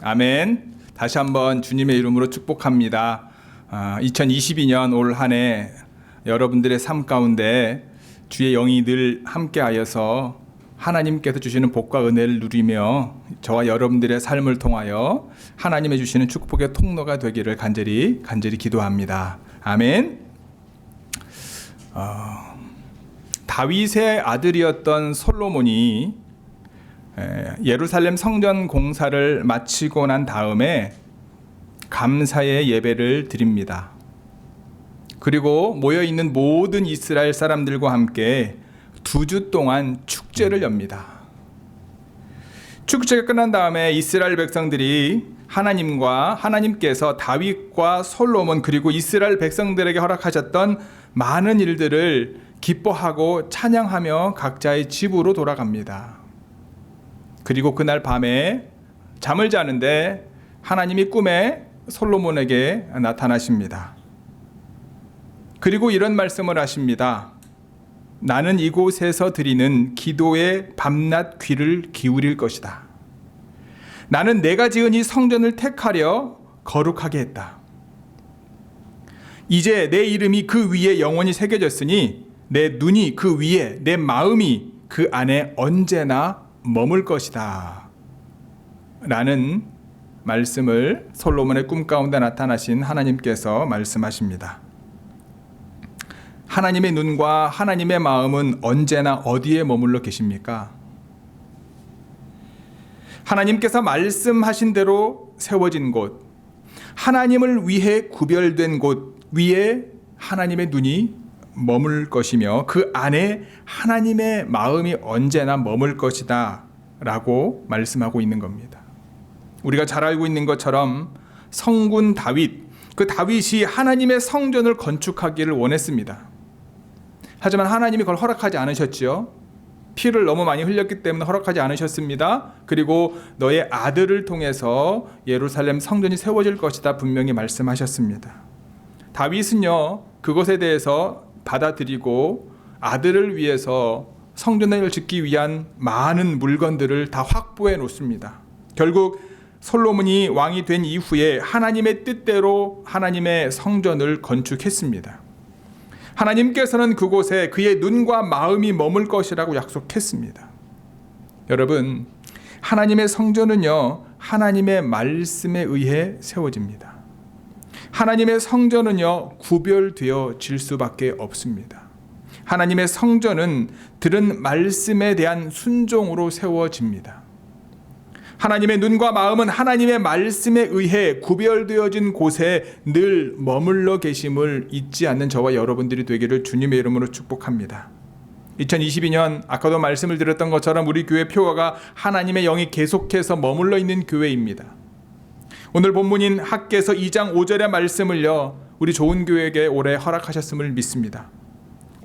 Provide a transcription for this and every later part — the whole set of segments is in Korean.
아멘. 다시 한번 주님의 이름으로 축복합니다. 2022년 올 한 해 여러분들의 삶 가운데 주의 영이 늘 함께하여서 하나님께서 주시는 복과 은혜를 누리며 저와 여러분들의 삶을 통하여 하나님의 주시는 축복의 통로가 되기를 간절히 기도합니다. 아멘. 다윗의 아들이었던 솔로몬이 예루살렘 성전 공사를 마치고 난 다음에 감사의 예배를 드립니다. 그리고 모여있는 모든 이스라엘 사람들과 함께 2주 동안 축제를 엽니다. 축제가 끝난 다음에 이스라엘 백성들이 하나님께서 다윗과 솔로몬 그리고 이스라엘 백성들에게 허락하셨던 많은 일들을 기뻐하고 찬양하며 각자의 집으로 돌아갑니다. 그리고 그날 밤에 잠을 자는데 하나님이 꿈에 솔로몬에게 나타나십니다. 그리고 이런 말씀을 하십니다. 나는 이곳에서 드리는 기도에 밤낮 귀를 기울일 것이다. 나는 내가 지은 이 성전을 택하려 거룩하게 했다. 이제 내 이름이 그 위에 영원히 새겨졌으니 내 눈이 그 위에, 내 마음이 그 안에 언제나 머물 것이다. 라는 말씀을 솔로몬의 꿈 가운데 나타나신 하나님께서 말씀하십니다. 하나님의 눈과 하나님의 마음은 언제나 어디에 머물러 계십니까? 하나님께서 말씀하신 대로 세워진 곳, 하나님을 위해 구별된 곳 위에 하나님의 눈이 머물 것이며 그 안에 하나님의 마음이 언제나 머물 것이다 라고 말씀하고 있는 겁니다. 우리가 잘 알고 있는 것처럼 성군 다윗, 그 다윗이 하나님의 성전을 건축하기를 원했습니다. 하지만 하나님이 그걸 허락하지 않으셨지요. 피를 너무 많이 흘렸기 때문에 허락하지 않으셨습니다. 그리고 너의 아들을 통해서 예루살렘 성전이 세워질 것이다 분명히 말씀하셨습니다. 다윗은요, 그것에 대해서 받아들이고 아들을 위해서 성전을 짓기 위한 많은 물건들을 다 확보해 놓습니다. 결국 솔로몬이 왕이 된 이후에 하나님의 뜻대로 하나님의 성전을 건축했습니다. 하나님께서는 그곳에 그의 눈과 마음이 머물 것이라고 약속했습니다. 여러분, 하나님의 성전은요, 하나님의 말씀에 의해 세워집니다. 하나님의 성전은요, 구별되어질 수밖에 없습니다. 하나님의 성전은 들은 말씀에 대한 순종으로 세워집니다. 하나님의 눈과 마음은 하나님의 말씀에 의해 구별되어진 곳에 늘 머물러 계심을 잊지 않는 저와 여러분들이 되기를 주님의 이름으로 축복합니다. 2022년 아까도 말씀을 드렸던 것처럼 우리 교회 표어가 하나님의 영이 계속해서 머물러 있는 교회입니다. 오늘 본문인 학개서 2장 5절의 말씀을요, 우리 좋은 교회에게 올해 허락하셨음을 믿습니다.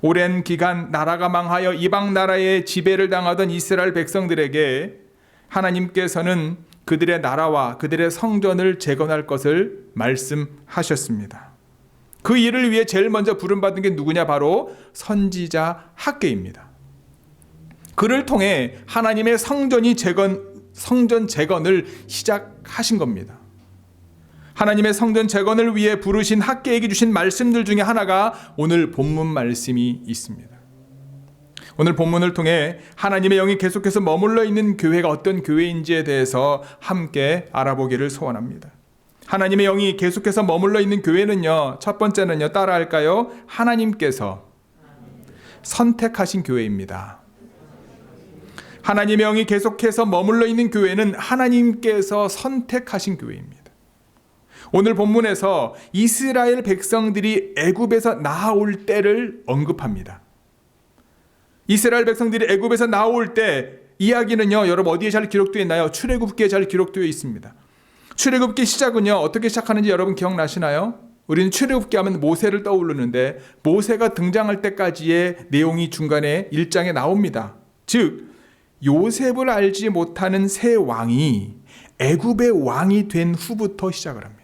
오랜 기간 나라가 망하여 이방 나라의 지배를 당하던 이스라엘 백성들에게 하나님께서는 그들의 나라와 그들의 성전을 재건할 것을 말씀하셨습니다. 그 일을 위해 제일 먼저 부름받은 게 누구냐? 바로 선지자 학개입니다. 그를 통해 하나님의 성전 재건을 시작하신 겁니다. 하나님의 성전 재건을 위해 부르신 학개에게 주신 말씀들 중에 하나가 오늘 본문 말씀이 있습니다. 오늘 본문을 통해 하나님의 영이 계속해서 머물러 있는 교회가 어떤 교회인지에 대해서 함께 알아보기를 소원합니다. 하나님의 영이 계속해서 머물러 있는 교회는요, 첫 번째는요, 따라할까요? 하나님께서 선택하신 교회입니다. 하나님의 영이 계속해서 머물러 있는 교회는 하나님께서 선택하신 교회입니다. 오늘 본문에서 이스라엘 백성들이 애굽에서 나아올 때를 언급합니다. 이스라엘 백성들이 애굽에서 나올 때 이야기는요, 여러분 어디에 잘 기록되어 있나요? 출애굽기에 잘 기록되어 있습니다. 출애굽기 시작은요, 어떻게 시작하는지 여러분 기억나시나요? 우리는 출애굽기 하면 모세를 떠오르는데 모세가 등장할 때까지의 내용이 중간에 1장에 나옵니다. 즉 요셉을 알지 못하는 새 왕이 애굽의 왕이 된 후부터 시작을 합니다.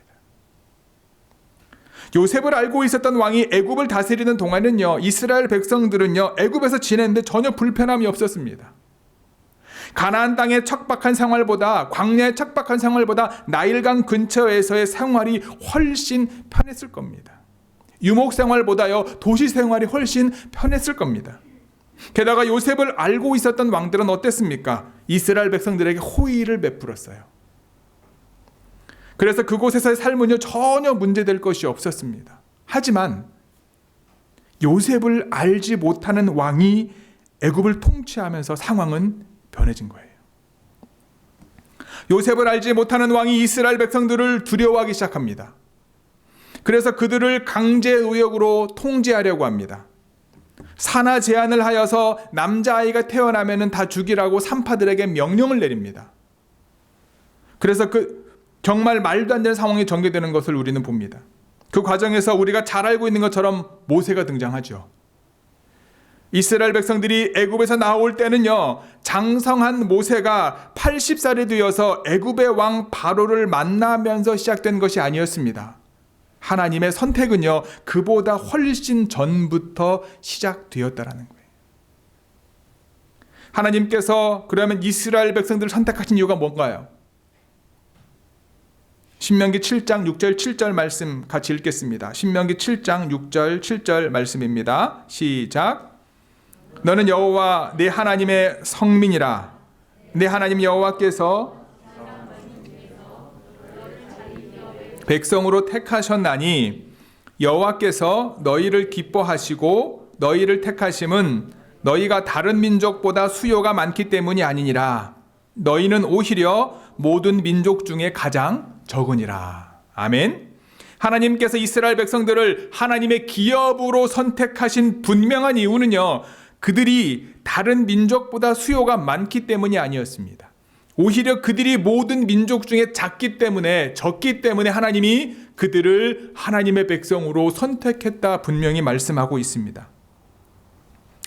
요셉을 알고 있었던 왕이 애굽을 다스리는 동안은요, 이스라엘 백성들은요, 애굽에서 지내는데 전혀 불편함이 없었습니다. 가나안 땅의 척박한 생활보다, 광야의 척박한 생활보다 나일강 근처에서의 생활이 훨씬 편했을 겁니다. 유목 생활보다요, 도시 생활이 훨씬 편했을 겁니다. 게다가 요셉을 알고 있었던 왕들은 어땠습니까? 이스라엘 백성들에게 호의를 베풀었어요. 그래서 그곳에서의 삶은요, 전혀 문제될 것이 없었습니다. 하지만 요셉을 알지 못하는 왕이 애굽을 통치하면서 상황은 변해진 거예요. 요셉을 알지 못하는 왕이 이스라엘 백성들을 두려워하기 시작합니다. 그래서 그들을 강제 노역으로 통제하려고 합니다. 산하 제한을 하여서 남자아이가 태어나면 다 죽이라고 산파들에게 명령을 내립니다. 그래서 정말 말도 안 되는 상황이 전개되는 것을 우리는 봅니다. 그 과정에서 우리가 잘 알고 있는 것처럼 모세가 등장하죠. 이스라엘 백성들이 애굽에서 나올 때는요, 장성한 모세가 80살이 되어서 애굽의 왕 바로를 만나면서 시작된 것이 아니었습니다. 하나님의 선택은요, 그보다 훨씬 전부터 시작되었다라는 거예요. 하나님께서 그러면 이스라엘 백성들을 선택하신 이유가 뭔가요? 신명기 7장 6절 7절 말씀 같이 읽겠습니다. 신명기 7장 6절 7절 말씀입니다. 시작. 너는 여호와 내 하나님의 성민이라. 내 하나님 여호와께서 백성으로 택하셨나니 여호와께서 너희를 기뻐하시고 너희를 택하심은 너희가 다른 민족보다 수요가 많기 때문이 아니니라. 너희는 오히려 모든 민족 중에 가장 적으니라. 아멘. 하나님께서 이스라엘 백성들을 하나님의 기업으로 선택하신 분명한 이유는요, 그들이 다른 민족보다 수요가 많기 때문이 아니었습니다. 오히려 그들이 모든 민족 중에 적기 때문에 하나님이 그들을 하나님의 백성으로 선택했다 분명히 말씀하고 있습니다.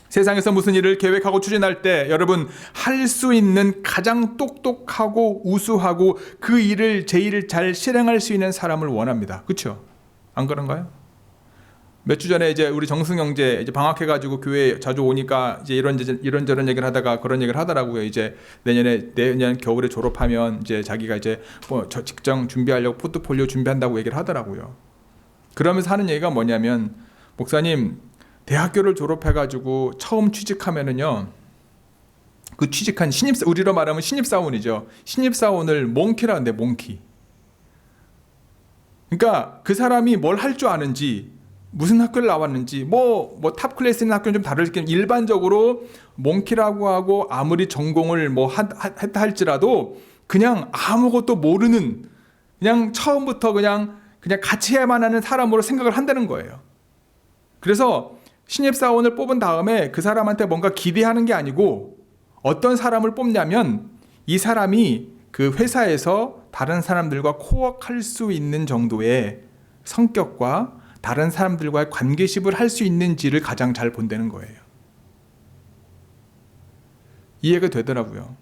세상에서 무슨 일을 계획하고 추진할 때 여러분, 할 수 있는 가장 똑똑하고 우수하고 그 일을 제 일을 잘 실행할 수 있는 사람을 원합니다. 그렇죠? 안 그런가요? 몇 주 전에 이제 우리 정승 형제 이제 방학해가지고 교회 자주 오니까 이제 이런저런 얘기를 하다가 그런 얘기를 하더라고요. 이제 내년 겨울에 졸업하면 이제 자기가 이제 뭐 저 직장 준비하려고 포트폴리오 준비한다고 얘기를 하더라고요. 그러면서 하는 얘기가 뭐냐면, 목사님, 대학교를 졸업해가지고 처음 취직하면은요, 그 취직한 우리로 말하면 신입사원이죠. 신입사원을 몽키라 하는데, 몽키. 그러니까 그 사람이 뭘 할 줄 아는지, 무슨 학교를 나왔는지, 탑 클래스 있는 학교는 좀 다르겠지만 일반적으로 몽키라고 하고 아무리 전공을 했다 할지라도 그냥 아무것도 모르는, 그냥 처음부터 그냥 같이 해야만 하는 사람으로 생각을 한다는 거예요. 그래서 신입사원을 뽑은 다음에 그 사람한테 뭔가 기대하는 게 아니고 어떤 사람을 뽑냐면 이 사람이 그 회사에서 다른 사람들과 코워크할 수 있는 정도의 성격과 다른 사람들과의 관계십을 할 수 있는지를 가장 잘 본다는 거예요. 이해가 되더라고요.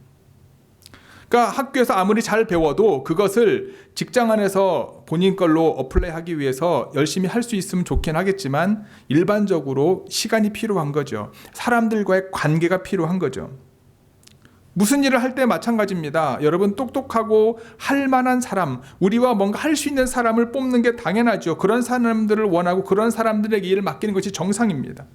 그러니까 학교에서 아무리 잘 배워도 그것을 직장 안에서 본인 걸로 어플라이하기 위해서 열심히 할 수 있으면 좋긴 하겠지만 일반적으로 시간이 필요한 거죠. 사람들과의 관계가 필요한 거죠. 무슨 일을 할 때 마찬가지입니다. 여러분, 똑똑하고 할 만한 사람, 우리와 뭔가 할 수 있는 사람을 뽑는 게 당연하죠. 그런 사람들을 원하고 그런 사람들에게 일을 맡기는 것이 정상입니다.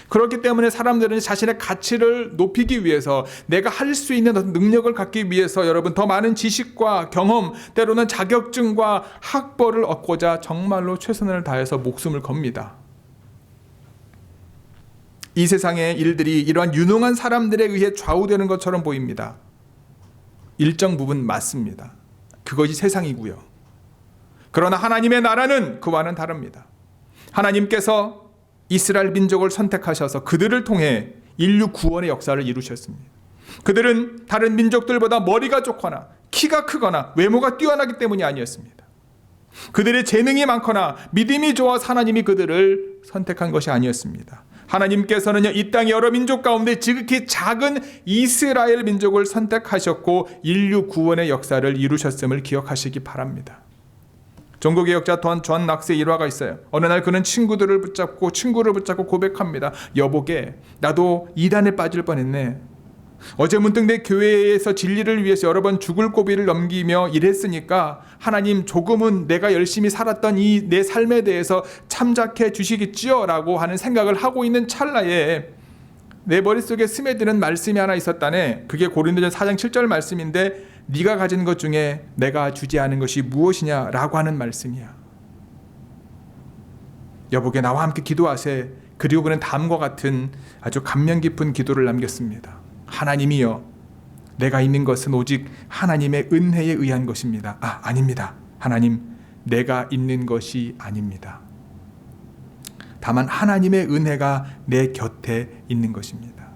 그렇기 때문에 사람들은 자신의 가치를 높이기 위해서, 내가 할 수 있는 능력을 갖기 위해서 여러분 더 많은 지식과 경험, 때로는 자격증과 학벌을 얻고자 정말로 최선을 다해서 목숨을 겁니다. 이 세상의 일들이 이러한 유능한 사람들에 의해 좌우되는 것처럼 보입니다. 일정 부분 맞습니다. 그것이 세상이고요. 그러나 하나님의 나라는 그와는 다릅니다. 하나님께서 이스라엘 민족을 선택하셔서 그들을 통해 인류 구원의 역사를 이루셨습니다. 그들은 다른 민족들보다 머리가 좋거나 키가 크거나 외모가 뛰어나기 때문이 아니었습니다. 그들의 재능이 많거나 믿음이 좋아서 하나님이 그들을 선택한 것이 아니었습니다. 하나님께서는요, 이 땅의 여러 민족 가운데 지극히 작은 이스라엘 민족을 선택하셨고 인류 구원의 역사를 이루셨음을 기억하시기 바랍니다. 종교개혁자 존 낙스의 일화가 있어요. 어느 날 그는 친구를 붙잡고 고백합니다. 여보게, 나도 이단에 빠질 뻔했네. 어제 문득 내 교회에서 진리를 위해서 여러 번 죽을 고비를 넘기며 일했으니까 하나님 조금은 내가 열심히 살았던 이 내 삶에 대해서 참작해 주시겠지요 라고 하는 생각을 하고 있는 찰나에 내 머릿속에 스며드는 말씀이 하나 있었다네. 그게 고린도전서 4장 7절 말씀인데 네가 가진 것 중에 내가 주지 않은 것이 무엇이냐라고 하는 말씀이야. 여보게 나와 함께 기도하세. 그리고 그는 다음과 같은 아주 감명 깊은 기도를 남겼습니다. 하나님이여, 내가 있는 것은 오직 하나님의 은혜에 의한 것입니다. 아닙니다. 하나님, 내가 있는 것이 아닙니다. 다만 하나님의 은혜가 내 곁에 있는 것입니다.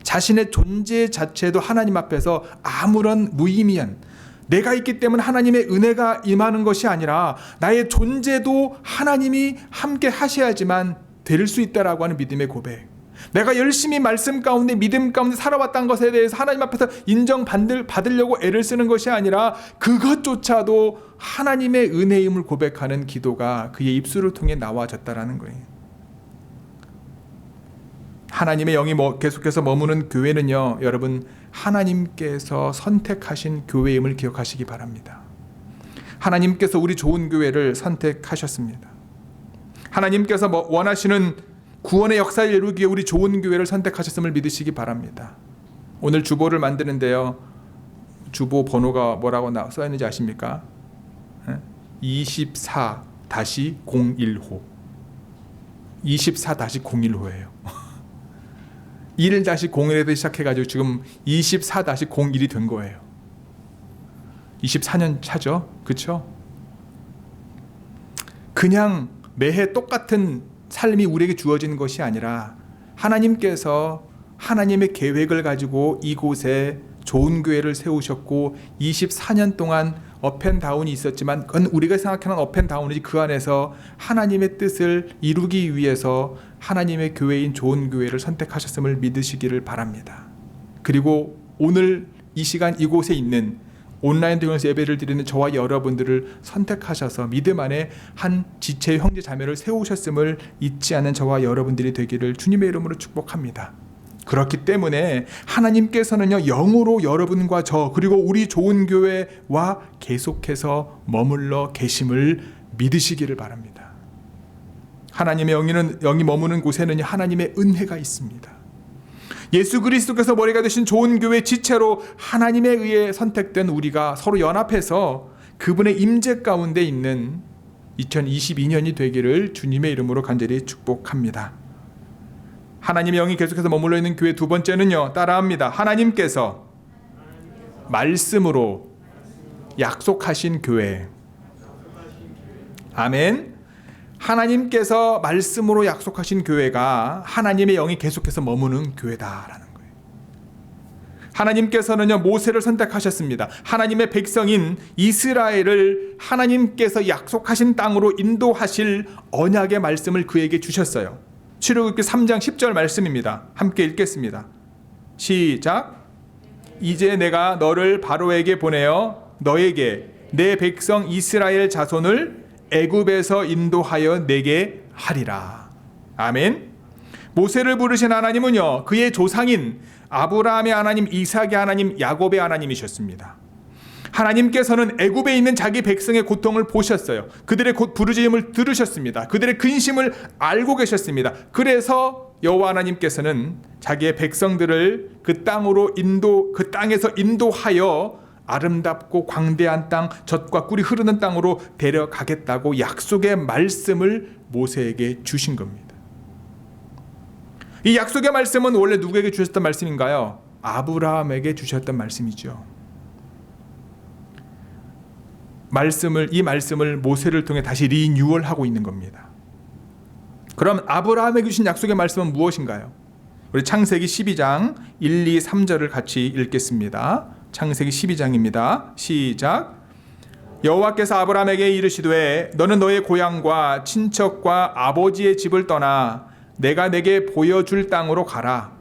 자신의 존재 자체도 하나님 앞에서 아무런 무의미한, 내가 있기 때문에 하나님의 은혜가 임하는 것이 아니라 나의 존재도 하나님이 함께 하셔야지만 될 수 있다라고 하는 믿음의 고백. 내가 열심히 말씀 가운데 믿음 가운데 살아왔다는 것에 대해서 하나님 앞에서 인정받으려고 애를 쓰는 것이 아니라 그것조차도 하나님의 은혜임을 고백하는 기도가 그의 입술을 통해 나와졌다라는 거예요. 하나님의 영이 계속해서 머무는 교회는요, 여러분, 하나님께서 선택하신 교회임을 기억하시기 바랍니다. 하나님께서 우리 좋은 교회를 선택하셨습니다. 하나님께서 원하시는 구원의 역사를 이루기 위해 우리 좋은 교회를 선택하셨음을 믿으시기 바랍니다. 오늘 주보를 만드는데요, 주보 번호가 뭐라고 써 있는지 아십니까? 24-01호. 24-01호예요. 1-01에서 시작해가지고 지금 24-01이 된 거예요. 24년 차죠? 그렇죠? 그냥 매해 똑같은 삶이 우리에게 주어진 것이 아니라 하나님께서 하나님의 계획을 가지고 이곳에 좋은 교회를 세우셨고 24년 동안 업앤다운이 있었지만 그건 우리가 생각하는 업앤다운이지 그 안에서 하나님의 뜻을 이루기 위해서 하나님의 교회인 좋은 교회를 선택하셨음을 믿으시기를 바랍니다. 그리고 오늘 이 시간 이곳에 있는 온라인 통해서 예배를 드리는 저와 여러분들을 선택하셔서 믿음 안에 한 지체의 형제 자매를 세우셨음을 잊지 않는 저와 여러분들이 되기를 주님의 이름으로 축복합니다. 그렇기 때문에 하나님께서는요, 영으로 여러분과 저 그리고 우리 좋은 교회와 계속해서 머물러 계심을 믿으시기를 바랍니다. 하나님의 영이 머무는 곳에는 하나님의 은혜가 있습니다. 예수 그리스도께서 머리가 되신 좋은 교회 지체로 하나님에 의해 선택된 우리가 서로 연합해서 그분의 임재 가운데 있는 2022년이 되기를 주님의 이름으로 간절히 축복합니다. 하나님의 영이 계속해서 머물러 있는 교회 두 번째는요, 따라합니다. 하나님께서 말씀으로 약속하신 교회. 아멘. 하나님께서 말씀으로 약속하신 교회가 하나님의 영이 계속해서 머무는 교회다라는 거예요. 하나님께서는요, 모세를 선택하셨습니다. 하나님의 백성인 이스라엘을 하나님께서 약속하신 땅으로 인도하실 언약의 말씀을 그에게 주셨어요. 출애굽기 3장 10절 말씀입니다. 함께 읽겠습니다. 시작. 이제 내가 너를 바로에게 보내어 너에게 내 백성 이스라엘 자손을 애굽에서 인도하여 내게 하리라. 아멘. 모세를 부르신 하나님은요, 그의 조상인 아브라함의 하나님, 이삭의 하나님, 야곱의 하나님이셨습니다. 하나님께서는 애굽에 있는 자기 백성의 고통을 보셨어요. 그들의 부르짖음을 들으셨습니다. 그들의 근심을 알고 계셨습니다. 그래서 여호와 하나님께서는 자기의 백성들을 그 땅에서 인도하여 아름답고 광대한 땅, 젖과 꿀이 흐르는 땅으로 데려가겠다고 약속의 말씀을 모세에게 주신 겁니다. 이 약속의 말씀은 원래 누구에게 주셨던 말씀인가요? 아브라함에게 주셨던 말씀이죠. 이 말씀을 모세를 통해 다시 리뉴얼하고 있는 겁니다. 그럼 아브라함에게 주신 약속의 말씀은 무엇인가요? 우리 창세기 12장 1, 2, 3절을 같이 읽겠습니다. 창세기 12장입니다. 시작. 여호와께서 아브라함에게 이르시되 너는 너의 고향과 친척과 아버지의 집을 떠나 내가 내게 보여줄 땅으로 가라.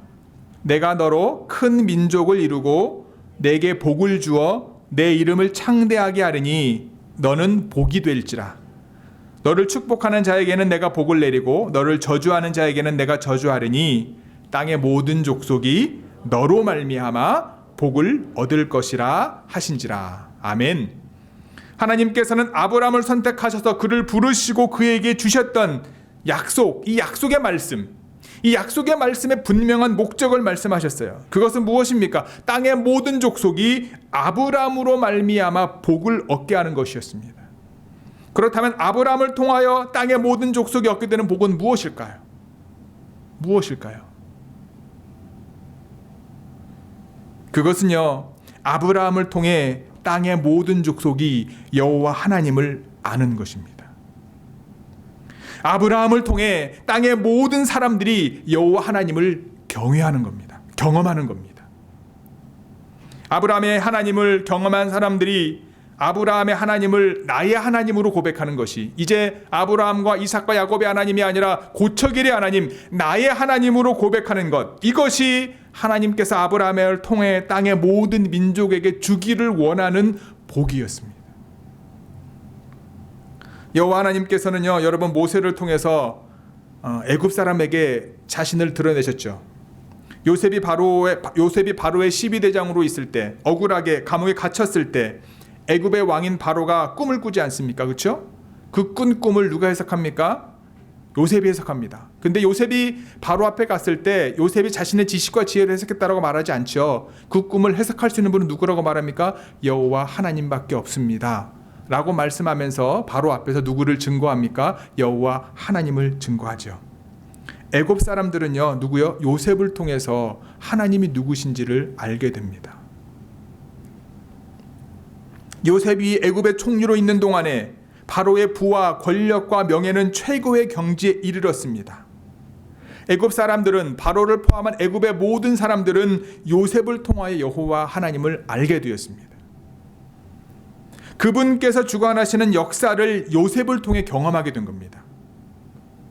내가 너로 큰 민족을 이루고 내게 복을 주어 내 이름을 창대하게 하리니 너는 복이 될지라. 너를 축복하는 자에게는 내가 복을 내리고 너를 저주하는 자에게는 내가 저주하리니 땅의 모든 족속이 너로 말미암아 복을 얻을 것이라 하신지라. 아멘. 하나님께서는 아브라함을 선택하셔서 그를 부르시고 그에게 주셨던 약속, 이 약속의 말씀, 이 약속의 말씀의 분명한 목적을 말씀하셨어요. 그것은 무엇입니까? 땅의 모든 족속이 아브라함으로 말미암아 복을 얻게 하는 것이었습니다. 그렇다면 아브라함을 통하여 땅의 모든 족속이 얻게 되는 복은 무엇일까요? 무엇일까요? 그것은요, 아브라함을 통해 땅의 모든 족속이 여호와 하나님을 아는 것입니다. 아브라함을 통해 땅의 모든 사람들이 여호와 하나님을 경외하는 겁니다. 경험하는 겁니다. 아브라함의 하나님을 경험한 사람들이 아브라함의 하나님을 나의 하나님으로 고백하는 것이 이제 아브라함과 이삭과 야곱의 하나님이 아니라 고척일의 하나님, 나의 하나님으로 고백하는 것, 이것이 하나님께서 아브라함을 통해 땅의 모든 민족에게 주기를 원하는 복이었습니다. 여호와 하나님께서는요, 여러분 모세를 통해서 애굽 사람에게 자신을 드러내셨죠. 요셉이 바로의 12대장으로 있을 때, 억울하게 감옥에 갇혔을 때 애굽의 왕인 바로가 꿈을 꾸지 않습니까? 그렇죠? 그 꾼 꿈을 누가 해석합니까? 요셉이 해석합니다. 근데 요셉이 바로 앞에 갔을 때 요셉이 자신의 지식과 지혜를 해석했다라고 말하지 않죠. 그 꿈을 해석할 수 있는 분은 누구라고 말합니까? 여호와 하나님밖에 없습니다 라고 말씀하면서 바로 앞에서 누구를 증거합니까? 여호와 하나님을 증거하죠. 애굽 사람들은요, 누구요? 요셉을 통해서 하나님이 누구신지를 알게 됩니다. 요셉이 애굽의 총리로 있는 동안에 바로의 부와 권력과 명예는 최고의 경지에 이르렀습니다. 애굽 사람들은, 바로를 포함한 애굽의 모든 사람들은 요셉을 통하여 여호와 하나님을 알게 되었습니다. 그분께서 주관하시는 역사를 요셉을 통해 경험하게 된 겁니다.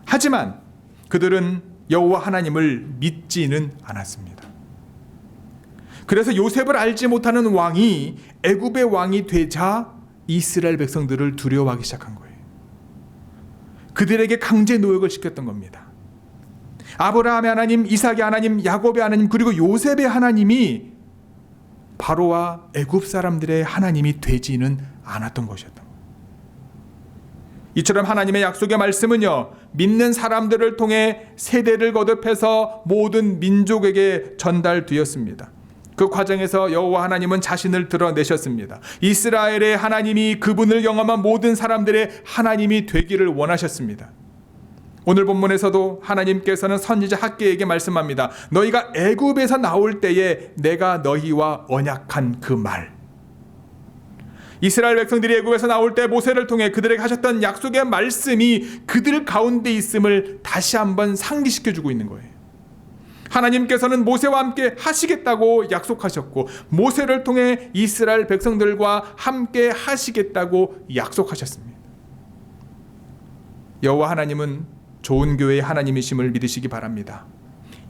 하지만 그들은 여호와 하나님을 믿지는 않았습니다. 그래서 요셉을 알지 못하는 왕이 애굽의 왕이 되자 이스라엘 백성들을 두려워하기 시작한 거예요. 그들에게 강제 노역을 시켰던 겁니다. 아브라함의 하나님, 이삭의 하나님, 야곱의 하나님, 그리고 요셉의 하나님이 바로와 애굽 사람들의 하나님이 되지는 않았던 것이었던 거예요. 이처럼 하나님의 약속의 말씀은요, 믿는 사람들을 통해 세대를 거듭해서 모든 민족에게 전달되었습니다. 그 과정에서 여호와 하나님은 자신을 드러내셨습니다. 이스라엘의 하나님이 그분을 경험한 모든 사람들의 하나님이 되기를 원하셨습니다. 오늘 본문에서도 하나님께서는 선지자 학개에게 말씀합니다. 너희가 애굽에서 나올 때에 내가 너희와 언약한 그 말. 이스라엘 백성들이 애굽에서 나올 때 모세를 통해 그들에게 하셨던 약속의 말씀이 그들 가운데 있음을 다시 한번 상기시켜주고 있는 거예요. 하나님께서는 모세와 함께 하시겠다고 약속하셨고, 모세를 통해 이스라엘 백성들과 함께 하시겠다고 약속하셨습니다. 여호와 하나님은 좋은 교회의 하나님이심을 믿으시기 바랍니다.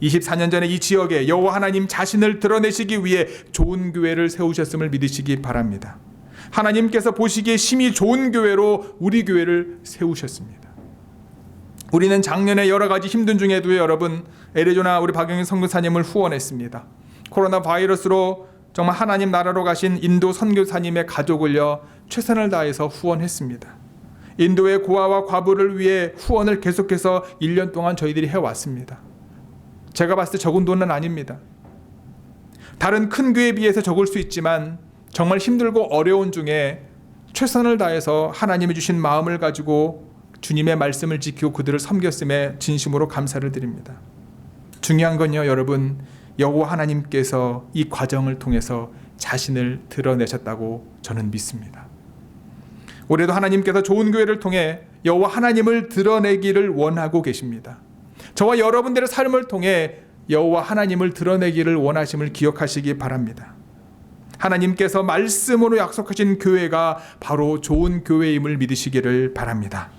24년 전에 이 지역에 여호와 하나님 자신을 드러내시기 위해 좋은 교회를 세우셨음을 믿으시기 바랍니다. 하나님께서 보시기에 심히 좋은 교회로 우리 교회를 세우셨습니다. 우리는 작년에 여러 가지 힘든 중에도 여러분, 애리조나 우리 박영인 선교사님을 후원했습니다. 코로나 바이러스로 정말 하나님 나라로 가신 인도 선교사님의 가족을요, 최선을 다해서 후원했습니다. 인도의 고아와 과부를 위해 후원을 계속해서 1년 동안 저희들이 해왔습니다. 제가 봤을 때 적은 돈은 아닙니다. 다른 큰 교회에 비해서 적을 수 있지만 정말 힘들고 어려운 중에 최선을 다해서 하나님이 주신 마음을 가지고 주님의 말씀을 지키고 그들을 섬겼음에 진심으로 감사를 드립니다. 중요한 건요, 여러분, 여호와 하나님께서 이 과정을 통해서 자신을 드러내셨다고 저는 믿습니다. 올해도 하나님께서 좋은 교회를 통해 여호와 하나님을 드러내기를 원하고 계십니다. 저와 여러분들의 삶을 통해 여호와 하나님을 드러내기를 원하심을 기억하시기 바랍니다. 하나님께서 말씀으로 약속하신 교회가 바로 좋은 교회임을 믿으시기를 바랍니다.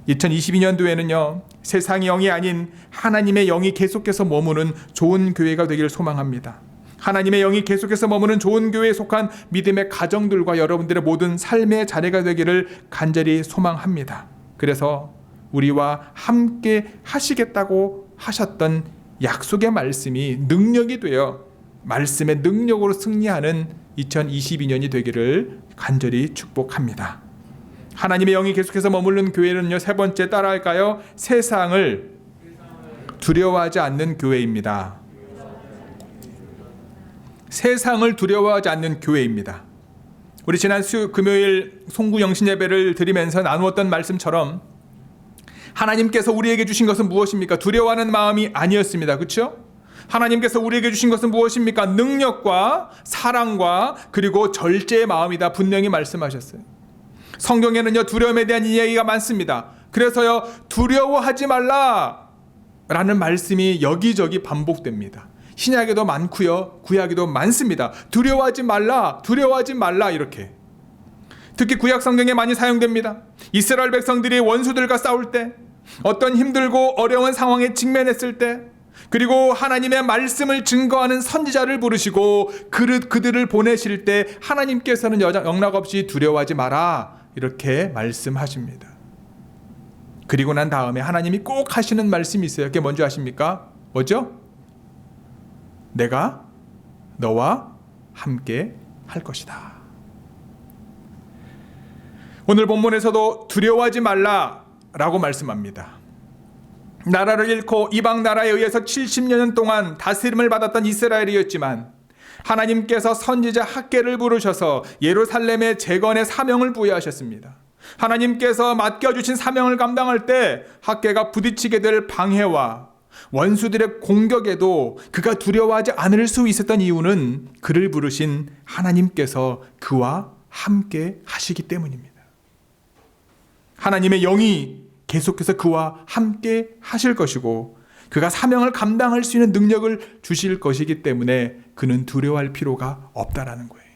2022년도에는요, 세상의 영이 아닌 하나님의 영이 계속해서 머무는 좋은 교회가 되기를 소망합니다. 하나님의 영이 계속해서 머무는 좋은 교회에 속한 믿음의 가정들과 여러분들의 모든 삶의 자리가 되기를 간절히 소망합니다. 그래서 우리와 함께 하시겠다고 하셨던 약속의 말씀이 능력이 되어 말씀의 능력으로 승리하는 2022년이 되기를 간절히 축복합니다. 하나님의 영이 계속해서 머무르는 교회는요, 세 번째 따라할까요? 세상을 두려워하지 않는 교회입니다. 세상을 두려워하지 않는 교회입니다. 우리 지난 금요일 송구 영신 예배를 드리면서 나누었던 말씀처럼 하나님께서 우리에게 주신 것은 무엇입니까? 두려워하는 마음이 아니었습니다. 그렇죠? 하나님께서 우리에게 주신 것은 무엇입니까? 능력과 사랑과 그리고 절제의 마음이다. 분명히 말씀하셨어요. 성경에는요, 두려움에 대한 이야기가 많습니다. 그래서요, 두려워하지 말라 라는 말씀이 여기저기 반복됩니다. 신약에도 많고요, 구약에도 많습니다. 두려워하지 말라, 두려워하지 말라 이렇게. 특히 구약 성경에 많이 사용됩니다. 이스라엘 백성들이 원수들과 싸울 때, 어떤 힘들고 어려운 상황에 직면했을 때, 그리고 하나님의 말씀을 증거하는 선지자를 부르시고 그들을 보내실 때 하나님께서는 영락없이 두려워하지 마라 이렇게 말씀하십니다. 그리고 난 다음에 하나님이 꼭 하시는 말씀이 있어요. 그게 뭔지 아십니까? 뭐죠? 내가 너와 함께 할 것이다. 오늘 본문에서도 두려워하지 말라라고 말씀합니다. 나라를 잃고 이방 나라에 의해서 70년 동안 다스림을 받았던 이스라엘이었지만 하나님께서 선지자 학개를 부르셔서 예루살렘의 재건의 사명을 부여하셨습니다. 하나님께서 맡겨주신 사명을 감당할 때 학개가 부딪히게 될 방해와 원수들의 공격에도 그가 두려워하지 않을 수 있었던 이유는 그를 부르신 하나님께서 그와 함께 하시기 때문입니다. 하나님의 영이 계속해서 그와 함께 하실 것이고 그가 사명을 감당할 수 있는 능력을 주실 것이기 때문에 그는 두려워할 필요가 없다라는 거예요.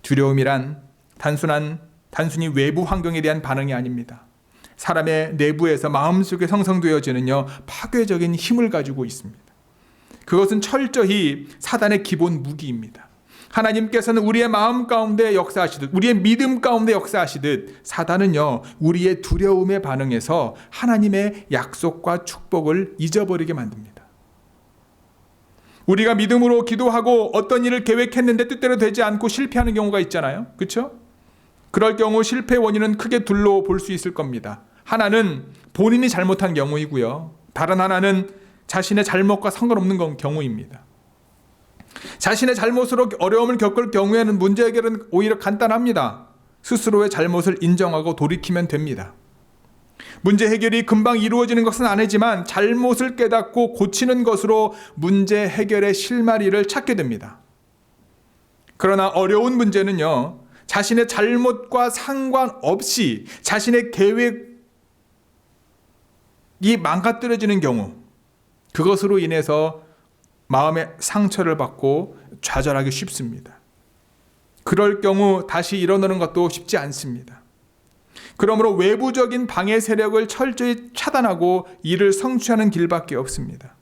두려움이란 단순히 외부 환경에 대한 반응이 아닙니다. 사람의 내부에서 마음속에 형성되어지는요, 파괴적인 힘을 가지고 있습니다. 그것은 철저히 사단의 기본 무기입니다. 하나님께서는 우리의 마음 가운데 역사하시듯, 우리의 믿음 가운데 역사하시듯 사단은요, 우리의 두려움에 반응해서 하나님의 약속과 축복을 잊어버리게 만듭니다. 우리가 믿음으로 기도하고 어떤 일을 계획했는데 뜻대로 되지 않고 실패하는 경우가 있잖아요. 그렇죠? 그럴 경우 실패의 원인은 크게 둘로 볼 수 있을 겁니다. 하나는 본인이 잘못한 경우이고요. 다른 하나는 자신의 잘못과 상관없는 경우입니다. 자신의 잘못으로 어려움을 겪을 경우에는 문제 해결은 오히려 간단합니다. 스스로의 잘못을 인정하고 돌이키면 됩니다. 문제 해결이 금방 이루어지는 것은 아니지만 잘못을 깨닫고 고치는 것으로 문제 해결의 실마리를 찾게 됩니다. 그러나 어려운 문제는요, 자신의 잘못과 상관없이 자신의 계획이 망가뜨려지는 경우, 그것으로 인해서 마음의 상처를 받고 좌절하기 쉽습니다. 그럴 경우 다시 일어나는 것도 쉽지 않습니다. 그러므로 외부적인 방해 세력을 철저히 차단하고 이를 성취하는 길밖에 없습니다.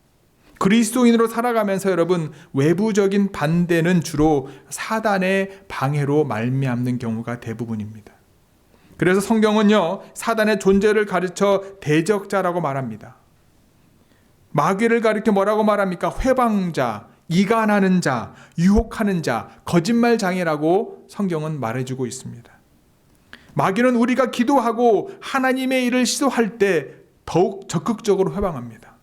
그리스도인으로 살아가면서 여러분, 외부적인 반대는 주로 사단의 방해로 말미암는 경우가 대부분입니다. 그래서 성경은요, 사단의 존재를 가르쳐 대적자라고 말합니다. 마귀를 가리켜 뭐라고 말합니까? 회방자, 이간하는 자, 유혹하는 자, 거짓말장애라고 성경은 말해주고 있습니다. 마귀는 우리가 기도하고 하나님의 일을 시도할 때 더욱 적극적으로 회방합니다.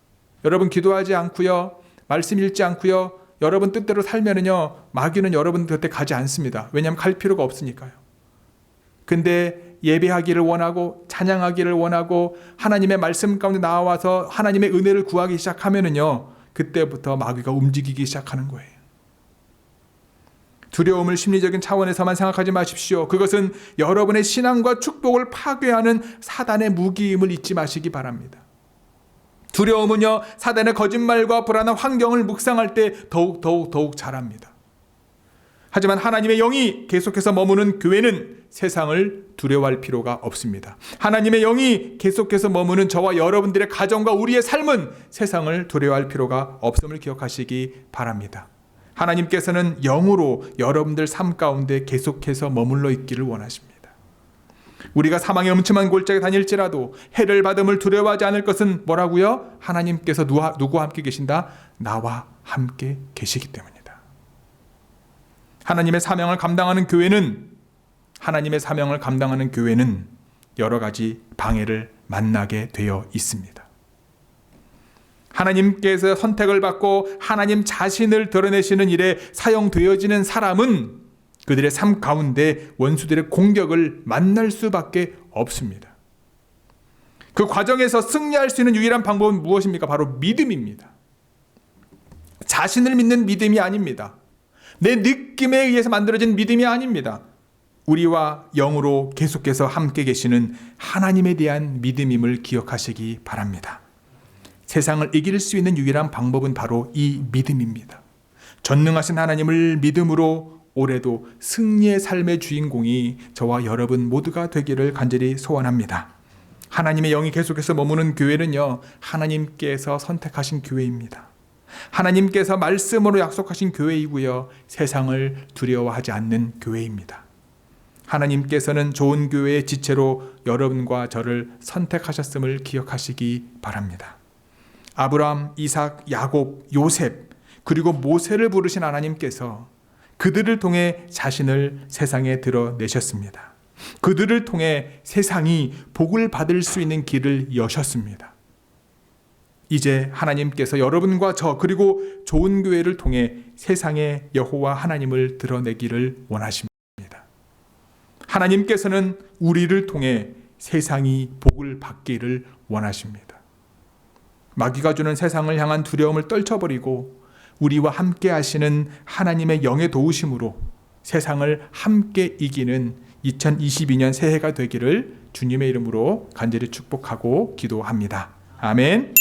여러분 기도하지 않고요, 말씀 읽지 않고요, 여러분 뜻대로 살면은요, 마귀는 여러분 곁에 가지 않습니다. 왜냐하면 갈 필요가 없으니까요. 근데 예배하기를 원하고 찬양하기를 원하고 하나님의 말씀 가운데 나와서 하나님의 은혜를 구하기 시작하면은요, 그때부터 마귀가 움직이기 시작하는 거예요. 두려움을 심리적인 차원에서만 생각하지 마십시오. 그것은 여러분의 신앙과 축복을 파괴하는 사단의 무기임을 잊지 마시기 바랍니다. 두려움은요, 사단의 거짓말과 불안한 환경을 묵상할 때 더욱 자랍니다. 하지만 하나님의 영이 계속해서 머무는 교회는 세상을 두려워할 필요가 없습니다. 하나님의 영이 계속해서 머무는 저와 여러분들의 가정과 우리의 삶은 세상을 두려워할 필요가 없음을 기억하시기 바랍니다. 하나님께서는 영으로 여러분들 삶 가운데 계속해서 머물러 있기를 원하십니다. 우리가 사망의 음침한 골짜기에 다닐지라도 해를 받음을 두려워하지 않을 것은 뭐라고요? 하나님께서 누구와 함께 계신다? 나와 함께 계시기 때문이다. 하나님의 사명을 감당하는 교회는 여러 가지 방해를 만나게 되어 있습니다. 하나님께서 선택을 받고 하나님 자신을 드러내시는 일에 사용되어지는 사람은 그들의 삶 가운데 원수들의 공격을 만날 수밖에 없습니다. 그 과정에서 승리할 수 있는 유일한 방법은 무엇입니까? 바로 믿음입니다. 자신을 믿는 믿음이 아닙니다. 내 느낌에 의해서 만들어진 믿음이 아닙니다. 우리와 영으로 계속해서 함께 계시는 하나님에 대한 믿음임을 기억하시기 바랍니다. 세상을 이길 수 있는 유일한 방법은 바로 이 믿음입니다. 전능하신 하나님을 믿음으로 올해도 승리의 삶의 주인공이 저와 여러분 모두가 되기를 간절히 소원합니다. 하나님의 영이 계속해서 머무는 교회는요, 하나님께서 선택하신 교회입니다. 하나님께서 말씀으로 약속하신 교회이고요, 세상을 두려워하지 않는 교회입니다. 하나님께서는 좋은 교회의 지체로 여러분과 저를 선택하셨음을 기억하시기 바랍니다. 아브라함, 이삭, 야곱, 요셉, 그리고 모세를 부르신 하나님께서 그들을 통해 자신을 세상에 드러내셨습니다. 그들을 통해 세상이 복을 받을 수 있는 길을 여셨습니다. 이제 하나님께서 여러분과 저 그리고 좋은 교회를 통해 세상의 여호와 하나님을 드러내기를 원하십니다. 하나님께서는 우리를 통해 세상이 복을 받기를 원하십니다. 마귀가 주는 세상을 향한 두려움을 떨쳐버리고 우리와 함께 하시는 하나님의 영의 도우심으로 세상을 함께 이기는 2022년 새해가 되기를 주님의 이름으로 간절히 축복하고 기도합니다. 아멘.